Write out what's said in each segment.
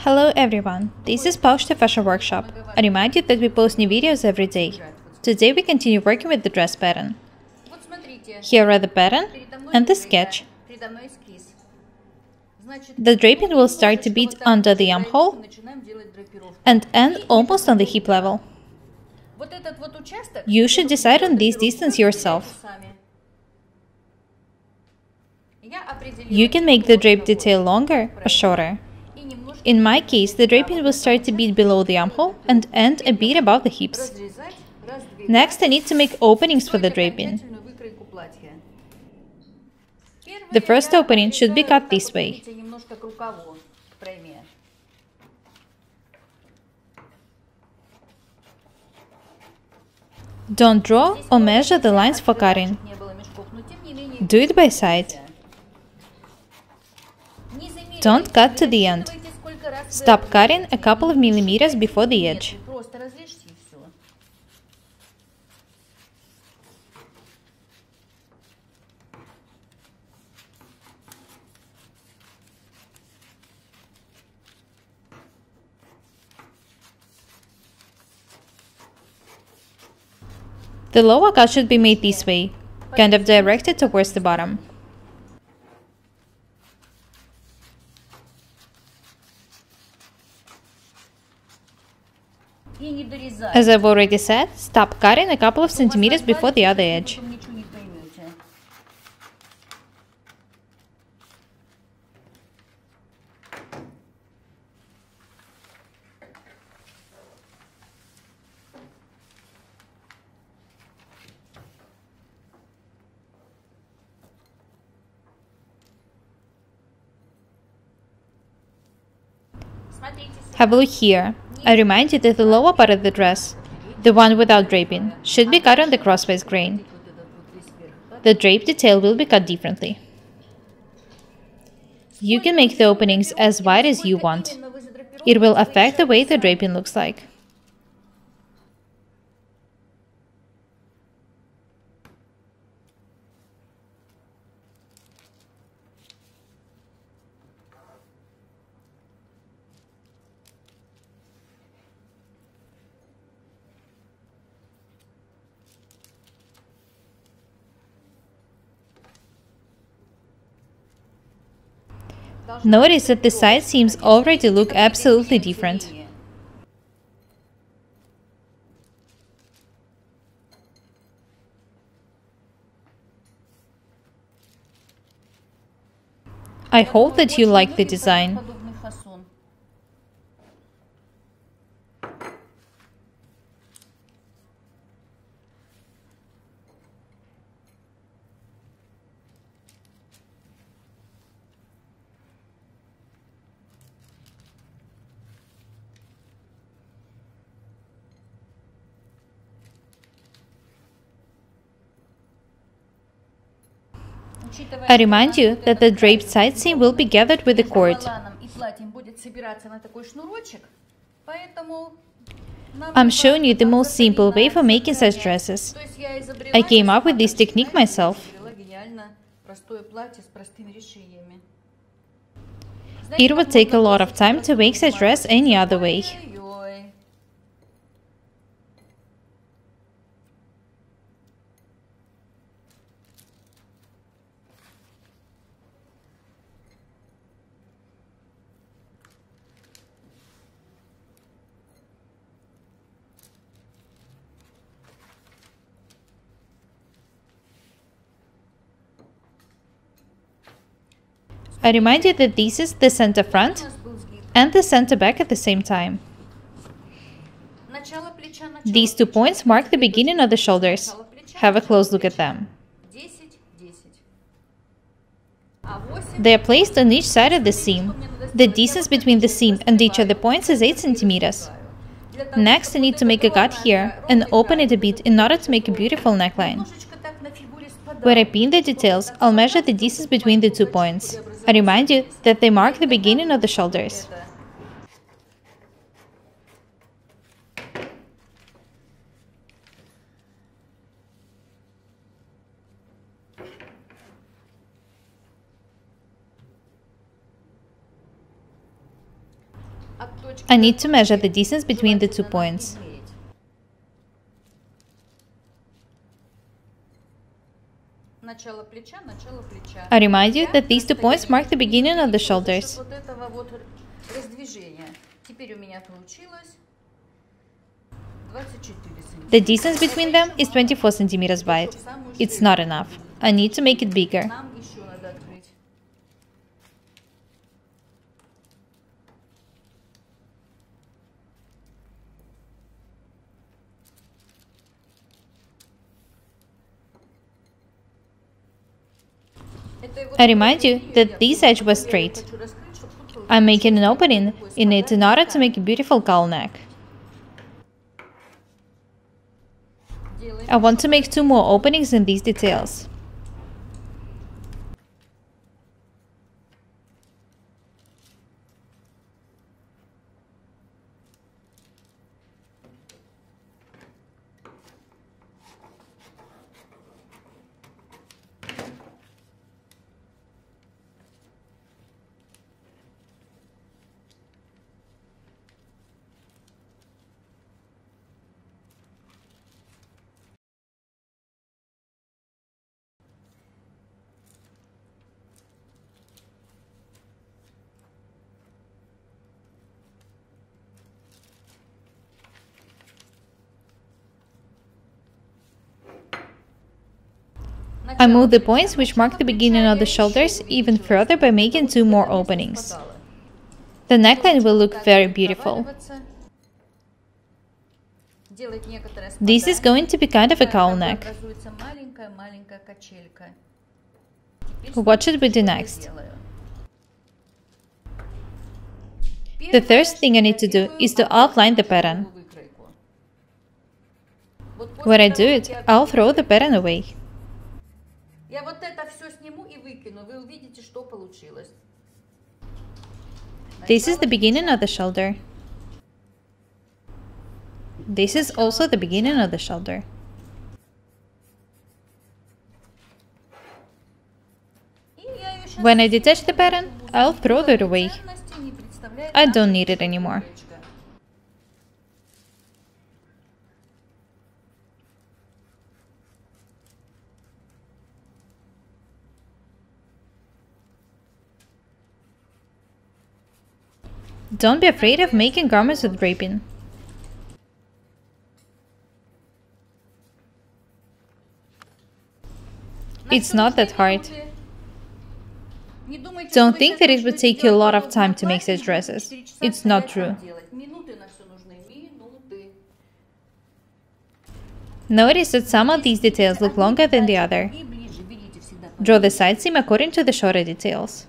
Hello everyone, this is Paushta Fashion Workshop. I remind you that we post new videos every day. Today we continue working with the dress pattern. Here are the pattern and the sketch. The draping will start a bit under the armhole and end almost on the hip level. You should decide on this distance yourself. You can make the drape detail longer or shorter. In my case, the draping will start a bit below the armhole and end a bit above the hips. Next, I need to make openings for the draping. The first opening should be cut this way. Don't draw or measure the lines for cutting. Do it by side. Don't cut to the end. Stop cutting a couple of millimeters before the edge. The lower cut should be made this way, kind of directed towards the bottom. As I've already said, stop cutting a couple of centimeters before the other edge. Have a look here. I remind you that the lower part of the dress, the one without draping, should be cut on the crosswise grain. The drape detail will be cut differently. You can make the openings as wide as you want. It will affect the way the draping looks like. Notice that the side seams already look absolutely different. I hope that you like the design. I remind you that the draped side seam will be gathered with the cord. I'm showing you the most simple way for making such dresses. I came up with this technique myself. It would take a lot of time to make such dress any other way. I remind you that this is the center front and the center back at the same time. These 2 points mark the beginning of the shoulders. Have a close look at them. They are placed on each side of the seam. The distance between the seam and each of the points is 8 centimeters. Next, I need to make a cut here and open it a bit in order to make a beautiful neckline. Where I pin the details, I'll measure the distance between the 2 points. I remind you that they mark the beginning of the shoulders. I need to measure the distance between the 2 points. I remind you that these 2 points mark the beginning of the shoulders. The distance between them is 24 centimeters wide. It's not enough. I need to make it bigger. I remind you that this edge was straight. I'm making an opening in it in order to make a beautiful cowl neck. I want to make 2 more openings in these details. I move the points which mark the beginning of the shoulders even further by making 2 more openings. The neckline will look very beautiful. This is going to be kind of a cowl neck. What should we do next? The first thing I need to do is to outline the pattern. When I do it, I'll throw the pattern away. This is the beginning of the shoulder. This is also the beginning of the shoulder. When I detach the pattern, I'll throw it away. I don't need it anymore. Don't be afraid of making garments with draping. It's not that hard. Don't think that it would take you a lot of time to make such dresses. It's not true. Notice that some of these details look longer than the other. Draw the side seam according to the shorter details.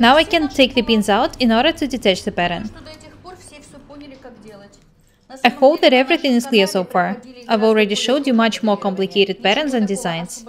Now I can take the pins out in order to detach the pattern. I hope that everything is clear so far. I've already showed you much more complicated patterns and designs.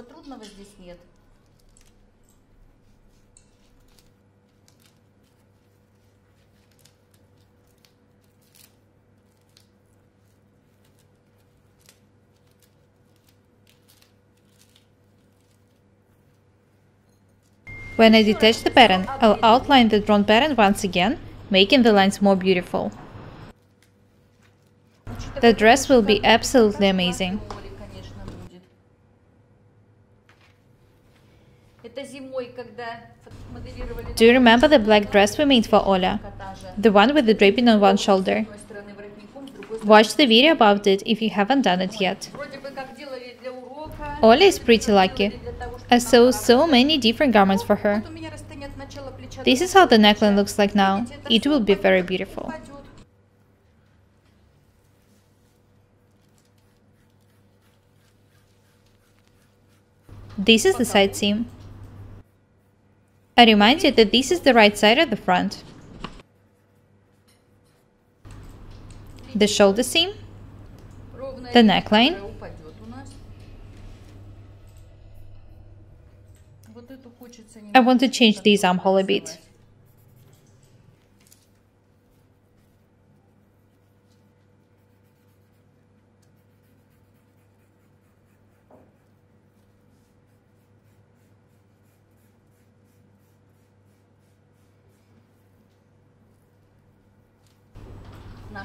When I detach the pattern, I'll outline the drawn pattern once again, making the lines more beautiful. The dress will be absolutely amazing. Do you remember the black dress we made for Ola? The one with the draping on one shoulder? Watch the video about it if you haven't done it yet. Ola is pretty lucky. I sew so many different garments for her. This is how the neckline looks like now. It will be very beautiful. This is the side seam. I remind you that this is the right side of the front. The shoulder seam, the neckline, I want to change this armhole a bit.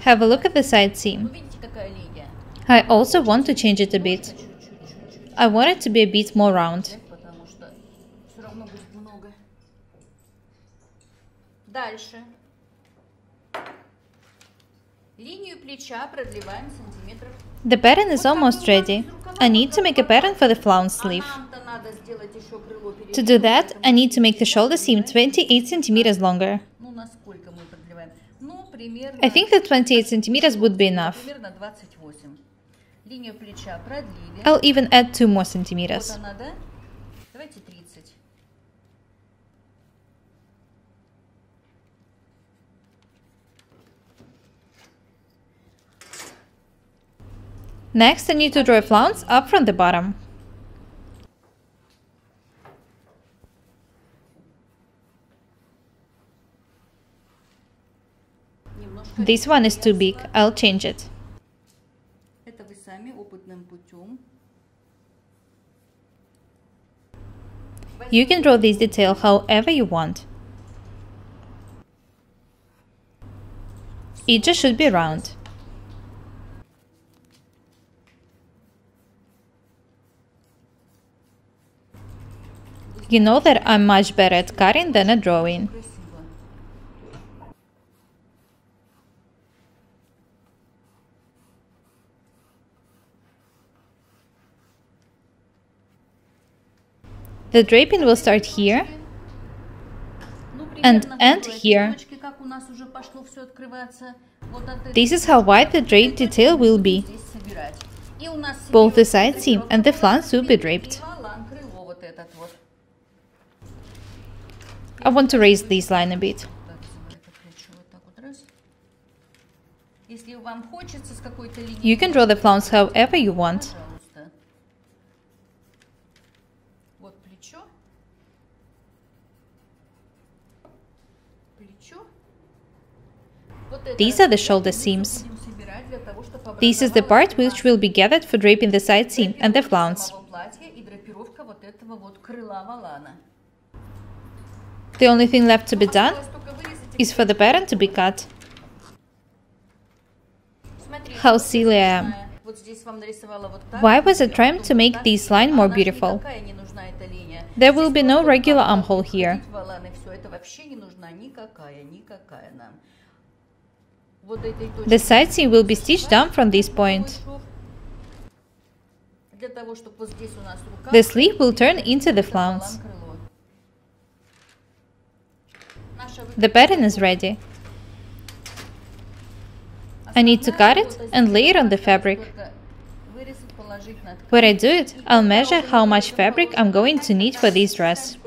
Have a look at the side seam. I also want to change it a bit. I want it to be a bit more round. The pattern is almost ready. I need to make a pattern for the flounce sleeve. To do that, I need to make the shoulder seam 28 centimeters longer. I think that 28 centimeters would be enough. I'll even add 2 more centimeters. Next, I need to draw a flounce up from the bottom. This one is too big, I'll change it. You can draw this detail however you want. It just should be round. You know that I'm much better at cutting than at drawing. The draping will start here and end here. This is how wide the draped detail will be. Both the side seam and the flounce will be draped. I want to raise this line a bit. You can draw the flounce however you want. These are the shoulder seams. This is the part which will be gathered for draping the side seam and the flounce. The only thing left to be done is for the pattern to be cut. How silly I am. Why was I trying to make this line more beautiful? There will be no regular armhole here. The side seam will be stitched down from this point. The sleeve will turn into the flounce. The pattern is ready. I need to cut it and lay it on the fabric. When I do it, I'll measure how much fabric I'm going to need for this dress.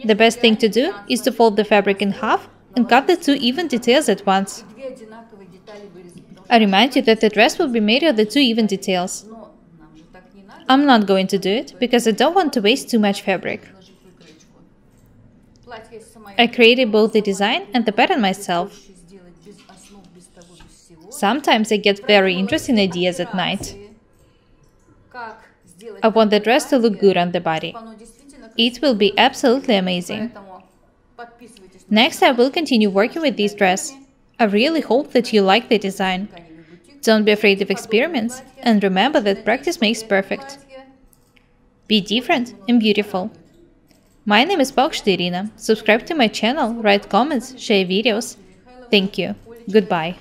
The best thing to do is to fold the fabric in half and cut the 2 even details at once. I remind you that the dress will be made of the 2 even details. I'm not going to do it because I don't want to waste too much fabric. I created both the design and the pattern myself. Sometimes I get very interesting ideas at night. I want the dress to look good on the body. It will be absolutely amazing. Next, I will continue working with this dress. I really hope that you like the design. Don't be afraid of experiments, and remember that practice makes perfect. Be different and beautiful. My name is Paukštė Irina. Subscribe to my channel, write comments, share videos. Thank you. Goodbye.